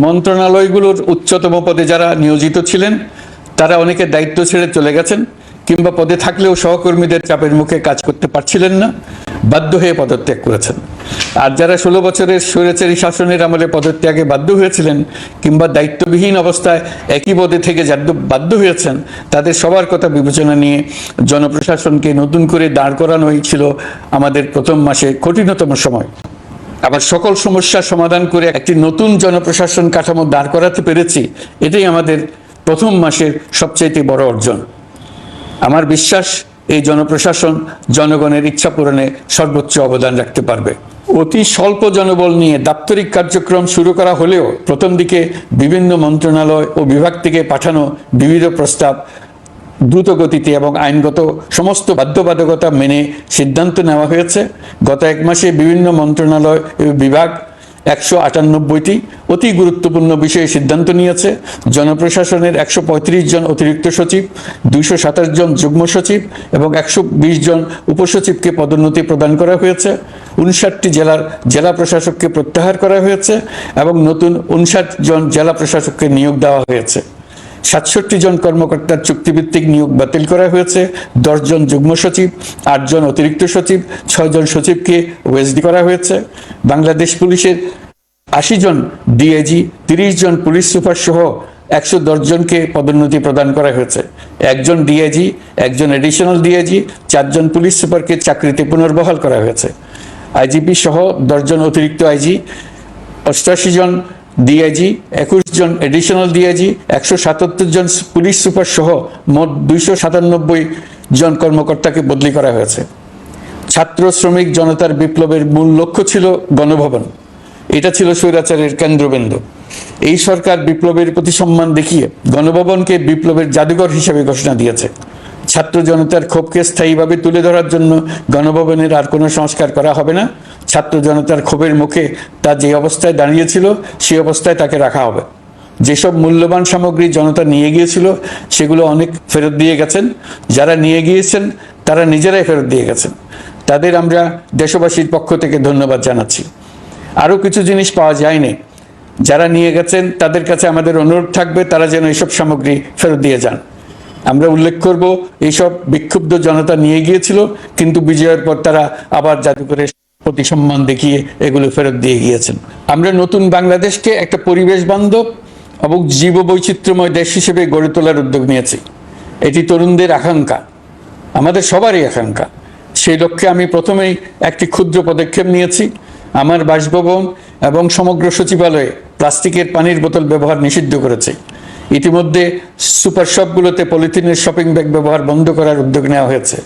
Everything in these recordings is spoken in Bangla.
মন্ত্রণালয়গুলোর উচ্চতম পদে যারা নিয়োজিত ছিলেন তারা অনেকে দায়িত্ব ছেড়ে চলে গেছেন, কিংবা পদে থাকলেও সহকর্মীদের চাপের মুখে কাজ করতে পারছিলেন না, বাধ্য হয়ে পদত্যাগ করেছেন। আর যারা 16 বছরের স্বৈরাচারী শাসনের আমলে পদত্যাগে বাধ্য হয়েছিলেন কিংবা দায়িত্ববিহীন অবস্থায় একই পদে থেকে বাধ্য হয়েছেন, তাদের সবার কথা বিবেচনা নিয়ে জনপ্রশাসনকে নতুন করে দাঁড় করানোই ছিল আমাদের প্রথম মাসে কঠিনতম সময়। আবার সকল সমস্যার সমাধান করে একটি নতুন জনপ্রশাসন কাঠামো দাঁড় করাতে পেরেছি, এটাই আমাদের প্রথম মাসের সবচেয়ে বড় অর্জন। আমার বিশ্বাস এই জনপ্রশাসন জনগণের ইচ্ছা পূরণে সর্বোচ্চ অবদান রাখতে পারবে। অতি স্বল্প জনবল নিয়ে দাপ্তরিক কার্যক্রম শুরু করা হলেও প্রথম দিকে বিভিন্ন মন্ত্রণালয় ও বিভাগ থেকে পাঠানো বিবিধ প্রস্তাব দ্রুত গতিতে এবং আইনগত সমস্ত বাধ্যবাধকতা মেনে সিদ্ধান্ত নেওয়া হয়েছে। গত এক মাসে বিভিন্ন মন্ত্রণালয় ও বিভাগ 198টি অতি গুরুত্বপূর্ণ বিষয়ে সিদ্ধান্ত নিয়েছে। জনপ্রশাসনের 135 জন অতিরিক্ত সচিব, 227 জন যুগ্ম সচিব এবং 120 জন উপসচিবকে পদোন্নতি প্রদান করা হয়েছে। 59টি জেলার জেলা প্রশাসককে প্রত্যাহার করা হয়েছে এবং নতুন 59 জন জেলা প্রশাসককে নিয়োগ দেওয়া হয়েছে। 67 জন কর্মকর্তার চুক্তিভিত্তিক নিয়োগ বাতিল করা হয়েছে। 10 জন যুগ্ম সচিব, 8 জন অতিরিক্ত সচিব, 6 জন সচিবকে ওএসডি করা হয়েছে। বাংলাদেশ পুলিশের 80 জন ডিআইজি, 30 জন পুলিশ সুপার সহ 110 জনকে পদোন্নতি প্রদান করা হয়েছে। 1 জন ডিআইজি, 1 জন এডিশনাল ডিআইজি, 4 জন পুলিশ সুপারকে চাকরিতে পুনর্বহাল করা হয়েছে। আইজিপি সহ 10 জন অতিরিক্ত আইজি, 88 জন ডিআইজি, 21 জন এডিশনাল ডিআইজি, 177 জন পুলিশ সুপার সহ মোট 297 জন কর্মকর্তাকে বদলি করা হয়েছে। ছাত্র শ্রমিক জনতার বিপ্লবের মূল লক্ষ্য ছিল গণভবন, এটা ছিল স্বৈরাচারের কেন্দ্রবিন্দু। এই সরকার বিপ্লবের প্রতি সম্মান দেখিয়ে গণভবনকে বিপ্লবের জাদুঘর হিসেবে ঘোষণা দিয়েছে। ছাত্র জনতার ক্ষোভকে স্থায়ীভাবে তুলে ধরার জন্য গণভবনের আর কোনো সংস্কার করা হবে না। ছাত্র জনতার ক্ষোভের মুখে তা যে অবস্থায় দাঁড়িয়েছিল সেই অবস্থায় তাকে রাখা হবে। যেসব মূল্যবান সামগ্রী জনতা নিয়ে গিয়েছিল সেগুলো অনেক ফেরত দিয়ে গেছেন। যারা নিয়ে গিয়েছেন তারা নিজেরাই ফেরত দিয়ে গেছেন, তাদের আমরা দেশবাসীর পক্ষ থেকে ধন্যবাদ জানাচ্ছি। আরও কিছু জিনিস পাওয়া যায়নি, যারা নিয়ে গেছেন তাদের কাছে আমাদের অনুরোধ থাকবে তারা যেন এইসব সামগ্রী ফেরত দিয়ে যান। আমরা উল্লেখ করব এইসব বিক্ষুব্ধ জনতা নিয়ে গিয়েছিল, কিন্তু বিজয়ের পর তারা আবার জাদুঘরের প্রতি সম্মান দেখিয়ে এগুলো ফেরত দিয়ে গিয়েছেন। আমরা নতুন বাংলাদেশকে একটা পরিবেশ বান্ধব এবং জীববৈচিত্র্যময় দেশ হিসেবে গড়ে তোলার উদ্যোগ নিয়েছি। এটি তরুণদের আকাঙ্ক্ষা, আমাদের সবারই আকাঙ্ক্ষা। সেই লক্ষ্যে আমি প্রথমেই একটি ক্ষুদ্র পদক্ষেপ নিয়েছি। আমার বাসভবন এবং সমগ্র সচিবালয়ে প্লাস্টিকের পানির বোতল ব্যবহার নিষিদ্ধ করেছে। ইতিমধ্যে সুপার শপগুলোতে পলিথিনের শপিং ব্যাগ ব্যবহার বন্ধ করার উদ্যোগ নেওয়া হয়েছে।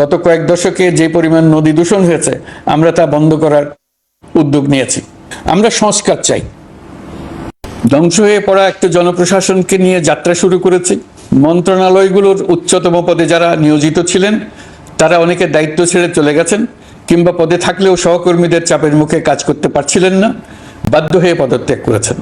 গত কয়েক দশকে যে পরিমাণ নদী দূষণ হয়েছে আমরা তা বন্ধ করার উদ্যোগ নিয়েছি। আমরা সংস্কার চাই। ধ্বংস হয়ে পড়া একটা জনপ্রশাসনকে নিয়ে যাত্রা শুরু করেছি। মন্ত্রণালয়গুলোর উচ্চতম পদে যারা নিয়োজিত ছিলেন তারা অনেকে দায়িত্ব ছেড়ে চলে গেছেন, কিংবা পদে থাকলেও সহকর্মীদের চাপের মুখে কাজ করতে পারছিলেন না, বাধ্য হয়ে পদত্যাগ করেছেন।